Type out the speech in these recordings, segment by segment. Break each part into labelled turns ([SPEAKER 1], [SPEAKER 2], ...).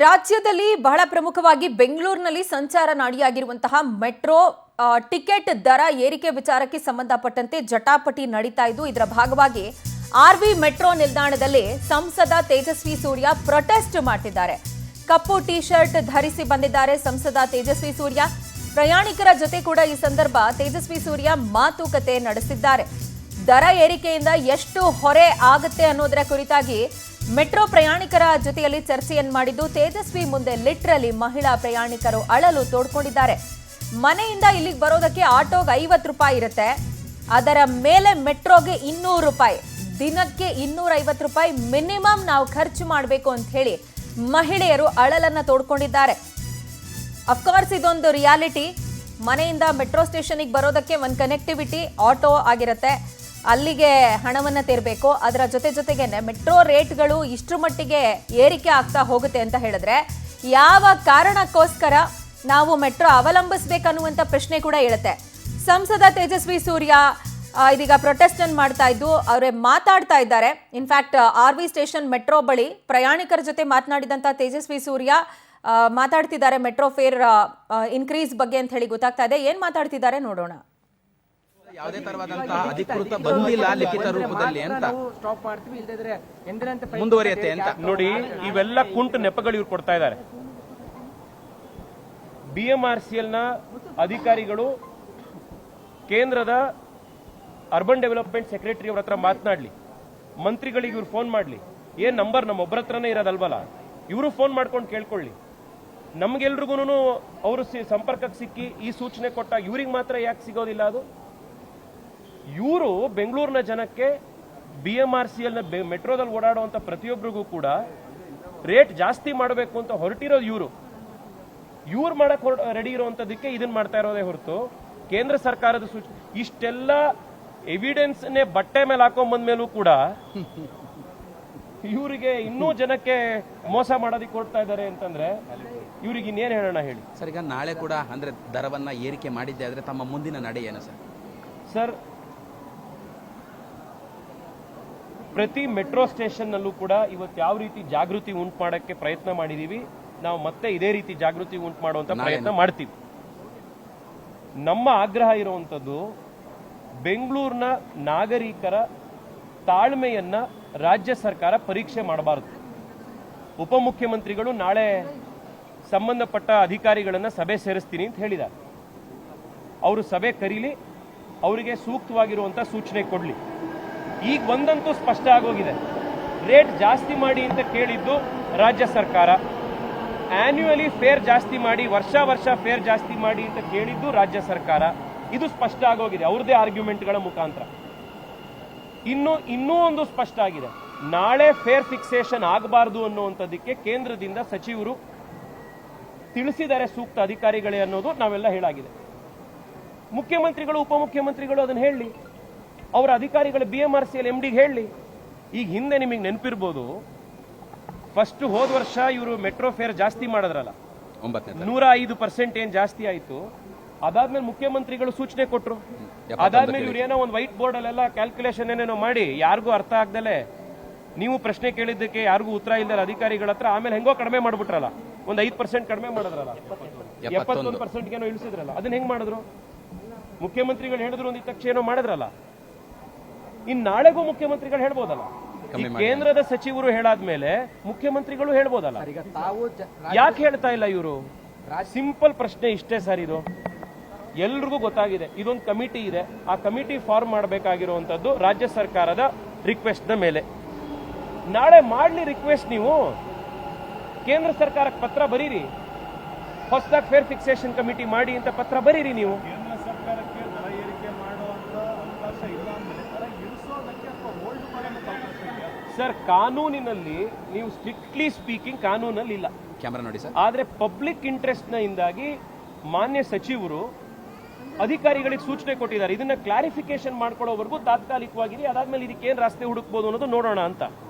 [SPEAKER 1] ರಾಜ್ಯದಲ್ಲಿ ಬಹಳ ಪ್ರಮುಖವಾಗಿ ಬೆಂಗಳೂರಿನಲ್ಲಿ ಸಂಚಾರ ನಾಡಿಯಾಗಿರುವಂತಹ ಮೆಟ್ರೋ ಟಿಕೆಟ್ ದರ ಏರಿಕೆ ವಿಚಾರಕ್ಕೆ ಸಂಬಂಧಪಟ್ಟಂತೆ ಜಟಾಪಟಿ ನಡೀತಾ ಇದ್ದು ಇದರ ಭಾಗವಾಗಿ ಆರ್ವಿ ಮೆಟ್ರೋ ನಿಲ್ದಾಣದಲ್ಲಿ ಸಂಸದ ತೇಜಸ್ವಿ ಸೂರ್ಯ ಪ್ರೊಟೆಸ್ಟ್ ಮಾಡ್ತಿದ್ದಾರೆ. ಕಪ್ಪು ಟಿ ಶರ್ಟ್ ಧರಿಸಿ ಬಂದಿದ್ದಾರೆ ಸಂಸದ ತೇಜಸ್ವಿ ಸೂರ್ಯ. ಪ್ರಯಾಣಿಕರ ಜೊತೆ ಕೂಡ ಈ ಸಂದರ್ಭ ತೇಜಸ್ವಿ ಸೂರ್ಯ ಮಾತುಕತೆ ನಡೆಸಿದ್ದಾರೆ. ದರ ಏರಿಕೆಯಿಂದ ಎಷ್ಟು ಹೊರೆ ಆಗುತ್ತೆ ಅನ್ನೋದರ ಕುರಿತಾಗಿ ಮೆಟ್ರೋ ಪ್ರಯಾಣಿಕರ ಜೊತೆಯಲ್ಲಿ ಚರ್ಚೆಯನ್ನು ಮಾಡಿದ್ದು ತೇಜಸ್ವಿ ಮುಂದೆ ಲಿಟ್ರಲಿ ಮಹಿಳಾ ಪ್ರಯಾಣಿಕರು ಅಳಲು ತೋಡ್ಕೊಂಡಿದ್ದಾರೆ. ಮನೆಯಿಂದ ಇಲ್ಲಿಗೆ ಬರೋದಕ್ಕೆ ಆಟೋಗೆ 50 ರೂಪಾಯಿ ಇರುತ್ತೆ, ಅದರ ಮೇಲೆ ಮೆಟ್ರೋಗೆ 200 ರೂಪಾಯಿ, ದಿನಕ್ಕೆ 250 ರೂಪಾಯಿ ಮಿನಿಮಮ್ ನಾವು ಖರ್ಚು ಮಾಡಬೇಕು ಅಂತ ಹೇಳಿ ಮಹಿಳೆಯರು ಅಳಲನ್ನ ತೋಡ್ಕೊಂಡಿದ್ದಾರೆ. ಅಫ್ಕೋರ್ಸ್ ಇದೊಂದು ರಿಯಾಲಿಟಿ. ಮನೆಯಿಂದ ಮೆಟ್ರೋ ಸ್ಟೇಷನ್ಗೆ ಬರೋದಕ್ಕೆ ಒಂದು ಕನೆಕ್ಟಿವಿಟಿ ಆಟೋ ಆಗಿರುತ್ತೆ, ಅಲ್ಲಿಗೆ ಹಣವನ್ನು ತೆರಬೇಕು. ಅದರ ಜೊತೆಗೇನೆ ಮೆಟ್ರೋ ರೇಟ್ಗಳು ಇಷ್ಟರ ಮಟ್ಟಿಗೆ ಏರಿಕೆ ಆಗ್ತಾ ಹೋಗುತ್ತೆ ಅಂತ ಹೇಳಿದ್ರೆ ಯಾವ ಕಾರಣಕ್ಕೋಸ್ಕರ ನಾವು ಮೆಟ್ರೋ ಅವಲಂಬಿಸಬೇಕನ್ನುವಂಥ ಪ್ರಶ್ನೆ ಕೂಡ ಹೇಳುತ್ತೆ. ಸಂಸದ ತೇಜಸ್ವಿ ಸೂರ್ಯ ಇದೀಗ ಪ್ರೊಟೆಸ್ಟ್ ಅನ್ನು ಮಾಡ್ತಾ ಇದ್ದು ಅವರೇ ಮಾತಾಡ್ತಾ ಇದ್ದಾರೆ. ಇನ್ಫ್ಯಾಕ್ಟ್ ಆರ್ವಿ ಸ್ಟೇಷನ್ ಮೆಟ್ರೋ ಬಳಿ ಪ್ರಯಾಣಿಕರ ಜೊತೆ ಮಾತನಾಡಿದಂಥ ತೇಜಸ್ವಿ ಸೂರ್ಯ ಮಾತಾಡ್ತಿದ್ದಾರೆ ಮೆಟ್ರೋ ಫೇರ್ ಇನ್ಕ್ರೀಸ್ ಬಗ್ಗೆ ಅಂತ ಹೇಳಿ ಗೊತ್ತಾಗ್ತಾ ಇದೆ. ಏನ್ ಮಾತಾಡ್ತಿದ್ದಾರೆ ನೋಡೋಣ.
[SPEAKER 2] ಯಾವುದೇ ತರವಾದಂತಹ ಅಧಿಕೃತ ಬಂದಿಲ್ಲ ಲಿಖಿತ ರೂಪದಲ್ಲಿ ಅಂತ ಮುಂದುವರಿಯುತ್ತೆ ಅಂತ
[SPEAKER 3] ನೋಡಿ. ಇವೆಲ್ಲ ಕುಂಟು ನೆಪಗಳು ಇವ್ರು ಕೊಡ್ತಾ ಇದ್ದಾರೆ. BMRCL ನ ಅಧಿಕಾರಿಗಳು ಕೇಂದ್ರದ ಅರ್ಬನ್ ಡೆವಲಪ್ಮೆಂಟ್ ಸೆಕ್ರೆಟರಿ ಅವ್ರ ಹತ್ರ ಮಾತನಾಡ್ಲಿ, ಮಂತ್ರಿಗಳಿಗೆ ಇವ್ರು ಫೋನ್ ಮಾಡ್ಲಿ. ಏನ್ ನಂಬರ್ ನಮ್ಮೊಬ್ಬರ ಹತ್ರನೇ ಇರೋದಲ್ವಲ್ಲ, ಇವರು ಫೋನ್ ಮಾಡ್ಕೊಂಡು ಕೇಳ್ಕೊಳ್ಳಿ. ನಮ್ಗೆಲ್ರಿಗೂ ಅವರು ಸಂಪರ್ಕಕ್ಕೆ ಸಿಕ್ಕಿ ಈ ಸೂಚನೆ ಕೊಟ್ಟಾಗ ಇವ್ರಿಗೆ ಮಾತ್ರ ಯಾಕೆ ಸಿಗೋದಿಲ್ಲ? ಅದು ಇವರು ಬೆಂಗಳೂರಿನ ಜನಕ್ಕೆ BMRCL ನ ಮೆಟ್ರೋದಲ್ಲಿ ಓಡಾಡುವಂತ ಪ್ರತಿಯೊಬ್ಬರಿಗೂ ಕೂಡ ರೇಟ್ ಜಾಸ್ತಿ ಮಾಡಬೇಕು ಅಂತ ಹೊರಟಿರೋದು ಇವ್ರು ಮಾಡಕ್ ರೆಡಿ ಇರುವಂತದಕ್ಕೆ ಇದನ್ನ ಮಾಡ್ತಾ ಇರೋದೇ ಹೊರತು ಕೇಂದ್ರ ಸರ್ಕಾರದ ಸೂಚನೆ. ಇಷ್ಟೆಲ್ಲ ಎವಿಡೆನ್ಸ್ನೇ ಬಟ್ಟೆ ಮೇಲೆ ಹಾಕೊಂಡ್ ಬಂದ್ಮೇಲೂ ಕೂಡ ಇವರಿಗೆ ಇನ್ನೂ ಜನಕ್ಕೆ ಮೋಸ ಮಾಡೋದಕ್ಕೆ ಕೊಡ್ತಾ ಇದ್ದಾರೆ ಅಂತಂದ್ರೆ ಇವ್ರಿಗೆ ಇನ್ನೇನು ಹೇಳೋಣ ಹೇಳಿ.
[SPEAKER 2] ಸರ್, ಈಗ ನಾಳೆ ಕೂಡ ಅಂದ್ರೆ ದರವನ್ನ ಏರಿಕೆ ಮಾಡಿದ್ದೆ ಆದ್ರೆ ತಮ್ಮ ಮುಂದಿನ ನಡೆ ಏನು ಸರ್?
[SPEAKER 3] ಸರ್, ಪ್ರತಿ ಮೆಟ್ರೋ ಸ್ಟೇಷನ್ ನಲ್ಲೂ ಕೂಡ ಇವತ್ತು ಯಾವ ರೀತಿ ಜಾಗೃತಿ ಉಂಟು ಮಾಡಕ್ಕೆ ಪ್ರಯತ್ನ ಮಾಡಿದೀವಿ, ನಾವು ಮತ್ತೆ ಇದೇ ರೀತಿ ಜಾಗೃತಿ ಉಂಟು ಮಾಡುವಂತ ಪ್ರಯತ್ನ ಮಾಡ್ತೀವಿ. ನಮ್ಮ ಆಗ್ರಹ ಇರುವಂತದ್ದು ಬೆಂಗಳೂರಿನ ನಾಗರಿಕರ ತಾಳ್ಮೆಯನ್ನ ರಾಜ್ಯ ಸರ್ಕಾರ ಪರೀಕ್ಷೆ ಮಾಡಬಾರದು. ಉಪಮುಖ್ಯಮಂತ್ರಿಗಳು ನಾಳೆ ಸಂಬಂಧಪಟ್ಟ ಅಧಿಕಾರಿಗಳನ್ನ ಸಭೆ ಸೇರಿಸ್ತೀನಿ ಅಂತ ಹೇಳಿದ್ದಾರೆ. ಅವರು ಸಭೆ ಕರೀಲಿ, ಅವರಿಗೆ ಸೂಕ್ತವಾಗಿರುವಂತ ಸೂಚನೆ ಕೊಡ್ಲಿ. ಈಗ ಒಂದಂತೂ ಸ್ಪಷ್ಟ ಆಗೋಗಿದೆ, ರೇಟ್ ಜಾಸ್ತಿ ಮಾಡಿ ಅಂತ ಕೇಳಿದ್ದು ರಾಜ್ಯ ಸರ್ಕಾರ, ಆನ್ಯುವಲಿ ಫೇರ್ ಜಾಸ್ತಿ ಮಾಡಿ, ವರ್ಷ ಫೇರ್ ಜಾಸ್ತಿ ಮಾಡಿ ಅಂತ ಕೇಳಿದ್ದು ರಾಜ್ಯ ಸರ್ಕಾರ. ಇದು ಸ್ಪಷ್ಟ ಆಗೋಗಿದೆ ಅವ್ರದೇ ಆರ್ಗ್ಯುಮೆಂಟ್ಗಳ ಮುಖಾಂತರ. ಇನ್ನೂ ಒಂದು ಸ್ಪಷ್ಟ ಆಗಿದೆ, ನಾಳೆ ಫೇರ್ ಫಿಕ್ಸೇಷನ್ ಆಗಬಾರದು ಅನ್ನುವಂಥದ್ದಕ್ಕೆ ಕೇಂದ್ರದಿಂದ ಸಚಿವರು ತಿಳಿಸಿದ್ದಾರೆ, ಸೂಕ್ತ ಅಧಿಕಾರಿಗಳೇ ಅನ್ನೋದು ನಾವೆಲ್ಲ ಹೇಳಾಗಿದೆ. ಮುಖ್ಯಮಂತ್ರಿಗಳು ಉಪಮುಖ್ಯಮಂತ್ರಿಗಳು ಅದನ್ನ ಹೇಳಿ, ಅವರ ಅಧಿಕಾರಿಗಳು BMRCL MD ಹೇಳಿ. ಈಗ ಹಿಂದೆ ನಿಮಗೆ ನೆನಪಿರ್ಬೋದು, ಫಸ್ಟ್ ಹೋದ ವರ್ಷ ಇವರು ಮೆಟ್ರೋ ಫೇರ್ ಜಾಸ್ತಿ ಮಾಡಿದ್ರಲ್ಲ, 105% ಏನ್ ಜಾಸ್ತಿ ಆಯ್ತು. ಅದಾದ್ಮೇಲೆ ಮುಖ್ಯಮಂತ್ರಿಗಳು ಸೂಚನೆ ಕೊಟ್ರು. ಅದಾದ್ಮೇಲೆ ಇವ್ರು ಏನೋ ಒಂದು ವೈಟ್ ಬೋರ್ಡ್ ಅಲ್ಲೆಲ್ಲ ಕ್ಯಾಲ್ಕುಲೇಷನ್ ಏನೇನೋ ಮಾಡಿ ಯಾರಿಗೂ ಅರ್ಥ ಆಗ್ದಲೆ ನೀವು ಪ್ರಶ್ನೆ ಕೇಳಿದ್ದಕ್ಕೆ ಯಾರಿಗೂ ಉತ್ತರ ಇಲ್ಲದ ಅಧಿಕಾರಿಗಳ ಹತ್ರ ಆಮೇಲೆ ಹೆಂಗೋ ಕಡಿಮೆ ಮಾಡ್ಬಿಟ್ರಲ್ಲ, ಒಂದು 5% ಕಡಿಮೆ ಮಾಡಿದ್ರಲ್ಲ, 71% ಏನೋ ಇಳಿಸಿದ್ರಲ್ಲ. ಅದನ್ನ ಹೆಂಗ್ ಮಾಡಿದ್ರು? ಮುಖ್ಯಮಂತ್ರಿಗಳು ಹೇಳಿದ್ರು ಒಂದಿದ ತಕ್ಷಣ ಏನೋ ಮಾಡಿದ್ರಲ್ಲ. ಇನ್ ನಾಳೆಗೂ ಮುಖ್ಯಮಂತ್ರಿಗಳು ಹೇಳ್ಬೋದಲ್ಲ. ಕೇಂದ್ರದ ಸಚಿವರು ಹೇಳಾದ್ಮೇಲೆ ಮುಖ್ಯಮಂತ್ರಿಗಳು ಹೇಳ್ಬೋದಲ್ಲ. ಯಾಕೆ ಹೇಳ್ತಾ ಇಲ್ಲ ಇವರು? ಸಿಂಪಲ್ ಪ್ರಶ್ನೆ ಇಷ್ಟೇ ಸರ್. ಇದು ಎಲ್ರಿಗೂ ಗೊತ್ತಾಗಿದೆ. ಇದೊಂದು ಕಮಿಟಿ ಇದೆ, ಆ ಕಮಿಟಿ ಫಾರ್ಮ್ ಮಾಡಬೇಕಾಗಿರುವಂತದ್ದು ರಾಜ್ಯ ಸರ್ಕಾರದ ರಿಕ್ವೆಸ್ಟ್ ನ ಮೇಲೆ. ನಾಳೆ ಮಾಡ್ಲಿ ರಿಕ್ವೆಸ್ಟ್, ನೀವು ಕೇಂದ್ರ ಸರ್ಕಾರಕ್ಕೆ ಪತ್ರ ಬರೀರಿ, ಹೊಸದಾಗಿ ಫೇರ್ ಫಿಕ್ಸೇಷನ್ ಕಮಿಟಿ ಮಾಡಿ ಅಂತ ಪತ್ರ ಬರೀರಿ ನೀವು. ಸರ್, ಕಾನೂನಿನಲ್ಲಿ ನೀವು ಸ್ಟ್ರಿಕ್ಟ್ಲಿ ಸ್ಪೀಕಿಂಗ್ ಕಾನೂನಲ್ಲಿ ಇಲ್ಲ,
[SPEAKER 2] ಕ್ಯಾಮರಾ ನೋಡಿ ಸರ್.
[SPEAKER 3] ಆದ್ರೆ ಪಬ್ಲಿಕ್ ಇಂಟ್ರೆಸ್ಟ್ ನ ಇಂದಾಗಿ ಮಾನ್ಯ ಸಚಿವರು ಅಧಿಕಾರಿಗಳಿಗೆ ಸೂಚನೆ ಕೊಟ್ಟಿದ್ದಾರೆ. ಇದನ್ನ ಕ್ಲಾರಿಫಿಕೇಶನ್ ಮಾಡ್ಕೊಳ್ಳೋವರೆಗೂ ತಾತ್ಕಾಲಿಕವಾಗಿ, ಅದಾದ್ಮೇಲೆ ಇದಕ್ಕೆ ಏನ್ ರಸ್ತೆ ಹುಡುಕ್ಬೋದು ಅನ್ನೋದು ನೋಡೋಣ ಅಂತ.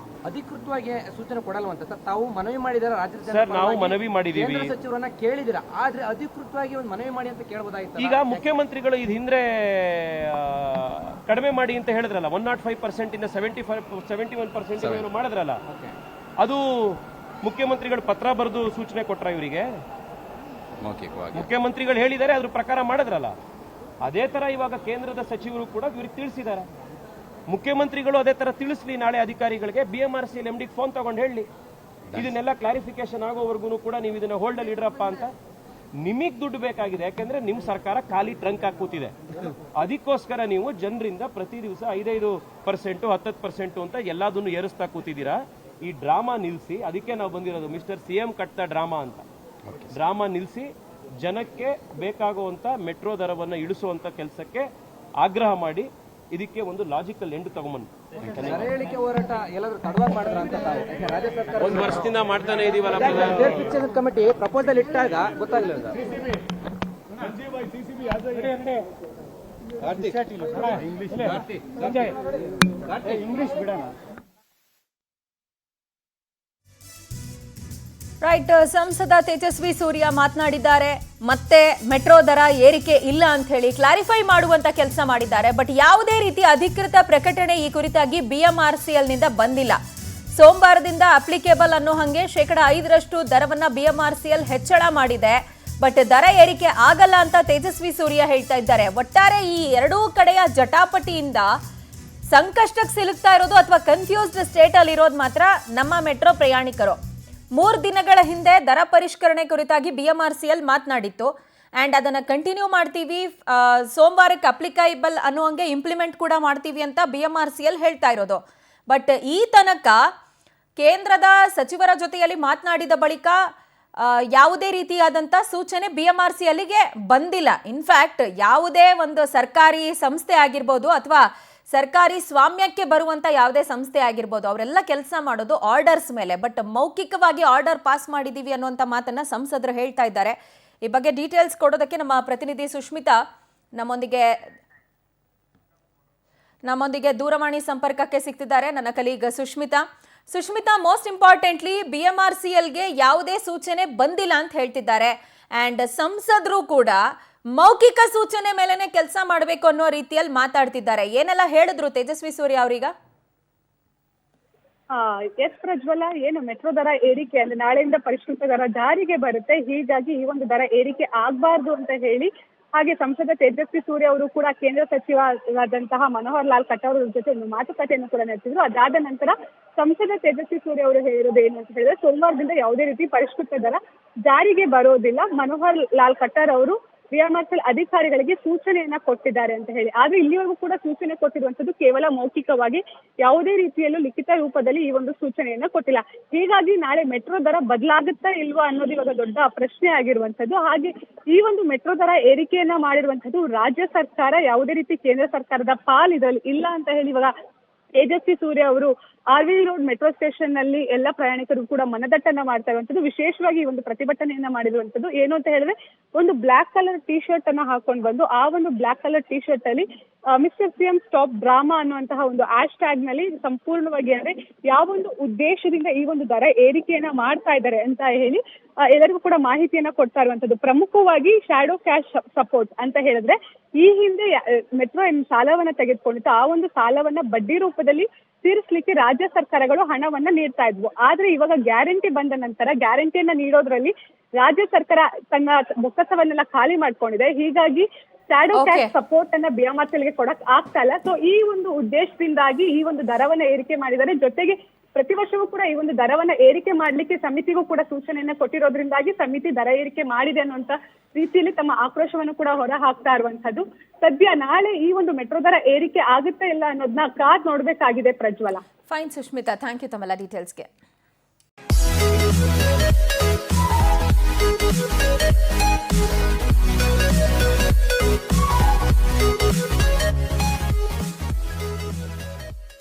[SPEAKER 4] ಅಧಿಕೃತವಾಗಿ ಸೂಚನೆ ಕೊಡಲ್ವಂತ ಸರ್? ತಾವು ಮನವಿ ಮಾಡಿದಾರೆ ರಾಜ್ಯ
[SPEAKER 3] ಸರ್? ನಾವು ಮನವಿ ಮಾಡಿದೀವಿ,
[SPEAKER 4] ಸಚಿವರನ್ನ ಕೇಳಿದಿರ, ಆದ್ರೆ ಅಧಿಕೃತವಾಗಿ ಒಂದು ಮನವಿ ಮಾಡಿ ಅಂತ ಕೇಳಬಹುದಾಗಿತ್ತು.
[SPEAKER 3] ಈಗ ಮುಖ್ಯಮಂತ್ರಿಗಳು ಇದು ಹಿಂದೆ ಕಡಿಮೆ ಮಾಡಿ ಅಂತ ಹೇಳಿದ್ರಲ್ಲ, 105% ಇಂದ 71% ಮಾಡಿದ್ರಲ್ಲ, ಅದು ಮುಖ್ಯಮಂತ್ರಿಗಳು ಪತ್ರ ಬರೆದು ಸೂಚನೆ ಕೊಟ್ರ ಇವರಿಗೆ?
[SPEAKER 2] ಮೌಖಿಕವಾಗಿ
[SPEAKER 3] ಮುಖ್ಯಮಂತ್ರಿಗಳು ಹೇಳಿದ್ದಾರೆ, ಅದ್ರ ಪ್ರಕಾರ ಮಾಡಿದ್ರಲ್ಲ. ಅದೇ ತರ ಇವಾಗ ಕೇಂದ್ರದ ಸಚಿವರು ಕೂಡ ಇವ್ರಿಗೆ ತಿಳಿಸಿದ್ದಾರೆ. ಮುಖ್ಯಮಂತ್ರಿಗಳು ಅದೇ ತರ ತಿಳಿಸ್ಲಿ ನಾಳೆ ಅಧಿಕಾರಿಗಳಿಗೆ. BMRCL MD ಫೋನ್ ತಗೊಂಡು ಹೇಳಿ, ಇದನ್ನೆಲ್ಲ ಕ್ಲಾರಿಫಿಕೇಶನ್ ಆಗೋವರೆಗೂ ಕೂಡ ನೀವು ಇದನ್ನ ಹೋಲ್ಡ್ ಅಲ್ಲಿ ಇಡ್ರಪ್ಪ ಅಂತ. ನಿಮಗ್ ದುಡ್ಡು ಬೇಕಾಗಿದೆ, ಯಾಕಂದ್ರೆ ನಿಮ್ ಸರ್ಕಾರ ಖಾಲಿ ಟ್ರಂಕ್ ಹಾಕಿ ಕೂತಿದೆ. ಅದಕ್ಕೋಸ್ಕರ ನೀವು ಜನರಿಂದ ಪ್ರತಿ ದಿವಸ 5% 10% ಅಂತ ಎಲ್ಲದನ್ನು ಏರಿಸ್ತಾ ಕೂತಿದ್ದೀರಾ. ಈ ಡ್ರಾಮಾ ನಿಲ್ಸಿ. ಅದಕ್ಕೆ ನಾವು ಬಂದಿರೋದು ಮಿಸ್ಟರ್ CM ಕಟ್ತಾ ಡ್ರಾಮಾ ಅಂತ. ಡ್ರಾಮಾ ನಿಲ್ಸಿ, ಜನಕ್ಕೆ ಬೇಕಾಗುವಂತ ಮೆಟ್ರೋ ದರವನ್ನ ಇಳಿಸುವಂತ ಕೆಲಸಕ್ಕೆ ಆಗ್ರಹ ಮಾಡಿ ಇದಕ್ಕೆ ಒಂದು ಲಾಜಿಕಲ್ ಎಂಡ್ ತಗೊಂಬನ್ನಿ.
[SPEAKER 4] ದರ ಏರಿಕೆ ಹೋರಾಟ ಎಲ್ಲಾದ್ರೂ ತಡವಾಗಿ ಮಾಡಿದ್ರ ಅಂತ ತಾವು? ಯಾಕೆ ರಾಜ್ಯ ಸರ್ಕಾರ
[SPEAKER 3] ಒಂದು ವರ್ಷದಿಂದ ಮಾಡ್ತಾನೆ ಇದೀವಲ್ಲ.
[SPEAKER 4] ಫಿಕ್ಸೇಷನ್ ಕಮಿಟಿ ಪ್ರಪೋಸಲ್ ಇಟ್ಟಾಗ ಗೊತ್ತಾಗ್ಲಿಲ್ಲ.
[SPEAKER 1] ರೈಟ್, ಸಂಸದ ತೇಜಸ್ವಿ ಸೂರ್ಯ ಮಾತನಾಡಿದ್ದಾರೆ. ಮತ್ತೆ ಮೆಟ್ರೋ ದರ ಏರಿಕೆ ಇಲ್ಲ ಅಂತ ಹೇಳಿ ಕ್ಲಾರಿಫೈ ಮಾಡುವಂತ ಕೆಲಸ ಮಾಡಿದ್ದಾರೆ. ಬಟ್ ಯಾವುದೇ ರೀತಿ ಅಧಿಕೃತ ಪ್ರಕಟಣೆ ಈ ಕುರಿತಾಗಿ BMRCL ನಿಂದ ಬಂದಿಲ್ಲ. ಸೋಮವಾರದಿಂದ ಅಪ್ಲಿಕೇಬಲ್ ಅನ್ನೋ ಹಾಗೆ 5% ದರವನ್ನ BMRCL ಹೆಚ್ಚಳ ಮಾಡಿದೆ. ಬಟ್ ದರ ಏರಿಕೆ ಆಗಲ್ಲ ಅಂತ ತೇಜಸ್ವಿ ಸೂರ್ಯ ಹೇಳ್ತಾ ಇದ್ದಾರೆ. ಒಟ್ಟಾರೆ ಈ ಎರಡೂ ಕಡೆಯ ಜಟಾಪಟಿಯಿಂದ ಸಂಕಷ್ಟಕ್ಕೆ ಸಿಲುಕ್ತಾ ಇರೋದು ಅಥವಾ ಕನ್ಫ್ಯೂಸ್ಡ್ ಸ್ಟೇಟ್ ಅಲ್ಲಿ ಇರೋದು ಮಾತ್ರ ನಮ್ಮ ಮೆಟ್ರೋ ಪ್ರಯಾಣಿಕರು. 3 ದಿನಗಳ ಹಿಂದೆ ದರ ಪರಿಷ್ಕರಣೆ ಕುರಿತಾಗಿ BMRCL ಮಾತನಾಡಿತ್ತು. ಆ್ಯಂಡ್ ಅದನ್ನು ಕಂಟಿನ್ಯೂ ಮಾಡ್ತೀವಿ, ಸೋಮವಾರಕ್ಕೆ ಅಪ್ಲಿಕೈಬಲ್ ಅನ್ನೋ ಹಂಗೆ ಇಂಪ್ಲಿಮೆಂಟ್ ಕೂಡ ಮಾಡ್ತೀವಿ ಅಂತ BMRCL ಹೇಳ್ತಾ ಇರೋದು. ಬಟ್ ಈ ತನಕ ಕೇಂದ್ರದ ಸಚಿವರ ಜೊತೆಯಲ್ಲಿ ಮಾತನಾಡಿದ ಬಳಿಕ ಯಾವುದೇ ರೀತಿಯಾದಂಥ ಸೂಚನೆ BMRCLಗೆ ಬಂದಿಲ್ಲ. ಇನ್ಫ್ಯಾಕ್ಟ್ ಯಾವುದೇ ಒಂದು ಸರ್ಕಾರಿ ಸಂಸ್ಥೆ ಆಗಿರ್ಬೋದು ಅಥವಾ ಸರ್ಕಾರಿ ಸ್ವಾಮ್ಯಕ್ಕೆ ಬರುವಂತ ಯಾವುದೇ ಸಂಸ್ಥೆ ಆಗಿರ್ಬೋದು, ಅವರೆಲ್ಲ ಕೆಲಸ ಮಾಡೋದು ಆರ್ಡರ್ಸ್ ಮೇಲೆ. ಬಟ್ ಮೌಖಿಕವಾಗಿ ಆರ್ಡರ್ ಪಾಸ್ ಮಾಡಿದೀವಿ ಅನ್ನುವಂಥ ಮಾತನ್ನ ಸಂಸದರು ಹೇಳ್ತಾ ಇದ್ದಾರೆ. ಈ ಬಗ್ಗೆ ಡೀಟೇಲ್ಸ್ ಕೊಡೋದಕ್ಕೆ ನಮ್ಮ ಪ್ರತಿನಿಧಿ ಸುಷ್ಮಿತಾ ನಮ್ಮೊಂದಿಗೆ ದೂರವಾಣಿ ಸಂಪರ್ಕಕ್ಕೆ ಸಿಗ್ತಿದ್ದಾರೆ. ನನ್ನ ಕಲೀಗ್ ಸುಷ್ಮಿತಾ, ಮೋಸ್ಟ್ ಇಂಪಾರ್ಟೆಂಟ್ಲಿ BMRCLಗೆ ಯಾವುದೇ ಸೂಚನೆ ಬಂದಿಲ್ಲ ಅಂತ ಹೇಳ್ತಿದ್ದಾರೆ. ಆ್ಯಂಡ್ ಸಂಸದರು ಕೂಡ ಮೌಖಿಕ ಸೂಚನೆ ಮೇಲೆನೆ ಕೆಲಸ ಮಾಡಬೇಕು ಅನ್ನೋ ರೀತಿಯಲ್ಲಿ ಮಾತಾಡ್ತಿದ್ದಾರೆ. ಏನೆಲ್ಲ ಹೇಳಿದ್ರು ತೇಜಸ್ವಿ ಸೂರ್ಯ ಅವರೀಗ?
[SPEAKER 5] ಎಸ್ ಪ್ರಜ್ವಲ, ಏನು ಮೆಟ್ರೋ ದರ ಏರಿಕೆ ಅಂದ್ರೆ ನಾಳೆಯಿಂದ ಪರಿಷ್ಕೃತ ದರ ಜಾರಿಗೆ ಬರುತ್ತೆ. ಹೀಗಾಗಿ ಈ ಒಂದು ದರ ಏರಿಕೆ ಆಗ್ಬಾರ್ದು ಅಂತ ಹೇಳಿ ಹಾಗೆ ಸಂಸದ ತೇಜಸ್ವಿ ಸೂರ್ಯ ಅವರು ಕೂಡ ಕೇಂದ್ರ ಸಚಿವರಾದಂತಹ ಮನೋಹರ್ ಲಾಲ್ ಖಟ್ಟರ್ ಅವರ ಜೊತೆ ಒಂದು ಮಾತುಕತೆಯನ್ನು ಕೂಡ ನಡೆಸಿದ್ರು. ಅದಾದ ನಂತರ ಸಂಸದ ತೇಜಸ್ವಿ ಸೂರ್ಯ ಅವರು ಹೇಳಿರೋದು ಏನು ಅಂತ ಹೇಳಿದ್ರೆ, ಸೋಮವಾರದಿಂದ ಯಾವುದೇ ರೀತಿ ಪರಿಷ್ಕೃತ ದರ ಜಾರಿಗೆ ಬರೋದಿಲ್ಲ. ಮನೋಹರ್ ಲಾಲ್ ಖಟ್ಟರ್ ಅವರು BMRCL ಅಧಿಕಾರಿಗಳಿಗೆ ಸೂಚನೆಯನ್ನ ಕೊಟ್ಟಿದ್ದಾರೆ ಅಂತ ಹೇಳಿ. ಆದ್ರೆ ಇಲ್ಲಿವರೆಗೂ ಕೂಡ ಸೂಚನೆ ಕೊಟ್ಟಿರುವಂತದ್ದು ಕೇವಲ ಮೌಖಿಕವಾಗಿ, ಯಾವುದೇ ರೀತಿಯಲ್ಲೂ ಲಿಖಿತ ರೂಪದಲ್ಲಿ ಈ ಒಂದು ಸೂಚನೆಯನ್ನ ಕೊಟ್ಟಿಲ್ಲ. ಹೀಗಾಗಿ ನಾಳೆ ಮೆಟ್ರೋ ದರ ಬದಲಾಗುತ್ತಾ ಇಲ್ವಾ ಅನ್ನೋದು ಇವಾಗ ದೊಡ್ಡ ಪ್ರಶ್ನೆ ಆಗಿರುವಂತದ್ದು. ಹಾಗೆ ಈ ಒಂದು ಮೆಟ್ರೋ ದರ ಏರಿಕೆಯನ್ನ ಮಾಡಿರುವಂತದ್ದು ರಾಜ್ಯ ಸರ್ಕಾರ, ಯಾವುದೇ ರೀತಿ ಕೇಂದ್ರ ಸರ್ಕಾರದ ಪಾಲ್ ಇದರಲ್ಲಿ ಇಲ್ಲ ಅಂತ ಹೇಳಿ ಇವಾಗ ತೇಜಸ್ವಿ ಸೂರ್ಯ ಅವರು RV ರೋಡ್ ಮೆಟ್ರೋ ಸ್ಟೇಷನ್ ನಲ್ಲಿ ಎಲ್ಲ ಪ್ರಯಾಣಿಕರು ಕೂಡ ಮನದಟ್ಟನ್ನ ಮಾಡ್ತಾ ಇರುವಂತದ್ದು. ವಿಶೇಷವಾಗಿ ಈ ಒಂದು ಪ್ರತಿಭಟನೆಯನ್ನ ಮಾಡಿರುವಂತದ್ದು ಏನು ಅಂತ ಹೇಳಿದ್ರೆ, ಒಂದು ಬ್ಲಾಕ್ ಕಲರ್ ಟಿ ಶರ್ಟ್ ಅನ್ನ ಹಾಕೊಂಡು ಬಂದು ಆ ಒಂದು ಬ್ಲಾಕ್ ಕಲರ್ ಟಿ ಶರ್ಟ್ ಅಲ್ಲಿ ಮಿಸ್ಟರ್ CM ಸ್ಟಾಪ್ ಡ್ರಾಮಾ ಅನ್ನುವಂತಹ ಒಂದು ಹ್ಯಾಶ್ ಟ್ಯಾಗ್ ನಲ್ಲಿ ಸಂಪೂರ್ಣವಾಗಿ ಅಂದ್ರೆ ಯಾವೊಂದು ಉದ್ದೇಶದಿಂದ ಈ ಒಂದು ದರ ಏರಿಕೆಯನ್ನ ಮಾಡ್ತಾ ಇದ್ದಾರೆ ಅಂತ ಹೇಳಿ ಎಲ್ಲರಿಗೂ ಕೂಡ ಮಾಹಿತಿಯನ್ನ ಕೊಡ್ತಾ ಇರುವಂತದ್ದು. ಪ್ರಮುಖವಾಗಿ ಶ್ಯಾಡೋ ಕ್ಯಾಶ್ ಸಪೋರ್ಟ್ ಅಂತ ಹೇಳಿದ್ರೆ, ಈ ಹಿಂದೆ ಮೆಟ್ರೋ ಸಾಲವನ್ನ ತೆಗೆದುಕೊಂಡಿತ್ತು, ಆ ಒಂದು ಸಾಲವನ್ನ ಬಡ್ಡಿ ರೂಪದಲ್ಲಿ ತೀರಿಸಲಿಕ್ಕೆ ರಾಜ್ಯ ಸರ್ಕಾರಗಳು ಹಣವನ್ನ ನೀಡ್ತಾ ಇದ್ವು. ಆದ್ರೆ ಇವಾಗ ಗ್ಯಾರಂಟಿ ಬಂದ ನಂತರ ಗ್ಯಾರಂಟಿಯನ್ನ ನೀಡೋದ್ರಲ್ಲಿ ರಾಜ್ಯ ಸರ್ಕಾರ ತನ್ನ ಬೊಕ್ಕಸವನ್ನೆಲ್ಲ ಖಾಲಿ ಮಾಡ್ಕೊಂಡಿದೆ. ಹೀಗಾಗಿ ಶ್ಯಾಡೋ ಕ್ಯಾಶ್ ಸಪೋರ್ಟ್ ಅನ್ನ BMRCLಗೆ ಕೊಡಕ್ ಆಗ್ತಾ ಇಲ್ಲ. ಸೊ ಈ ಒಂದು ಉದ್ದೇಶದಿಂದಾಗಿ ಈ ಒಂದು ದರವನ್ನ ಏರಿಕೆ ಮಾಡಿದ್ದಾರೆ. ಜೊತೆಗೆ ಪ್ರತಿ ವರ್ಷವೂ ಕೂಡ ಈ ಒಂದು ದರವನ್ನ ಏರಿಕೆ ಮಾಡ್ಲಿಕ್ಕೆ ಸಮಿತಿಗೂ ಕೂಡ ಸೂಚನೆಯನ್ನ ಕೊಟ್ಟಿರೋದ್ರಿಂದಾಗಿ ಸಮಿತಿ ದರ ಏರಿಕೆ ಮಾಡಿದೆ ಅನ್ನುವಂತ ರೀತಿಯಲ್ಲಿ ತಮ್ಮ ಆಕ್ರೋಶವನ್ನು ಕೂಡ ಹೊರ ಹಾಕ್ತಾ ಇರುವಂತದ್ದು. ಸದ್ಯ ನಾಳೆ ಈ ಒಂದು ಮೆಟ್ರೋ ದರ ಏರಿಕೆ ಆಗುತ್ತಾ ಇಲ್ಲ ಅನ್ನೋದನ್ನ ಕಾದ್ ನೋಡ್ಬೇಕಾಗಿದೆ ಪ್ರಜ್ವಲ.
[SPEAKER 1] ಫೈನ್ ಸುಷ್ಮಿತಾ, ಥ್ಯಾಂಕ್ ಯು ತಮ್ಮೆಲ್ಲ ಡೀಟೇಲ್ಸ್ಗೆ.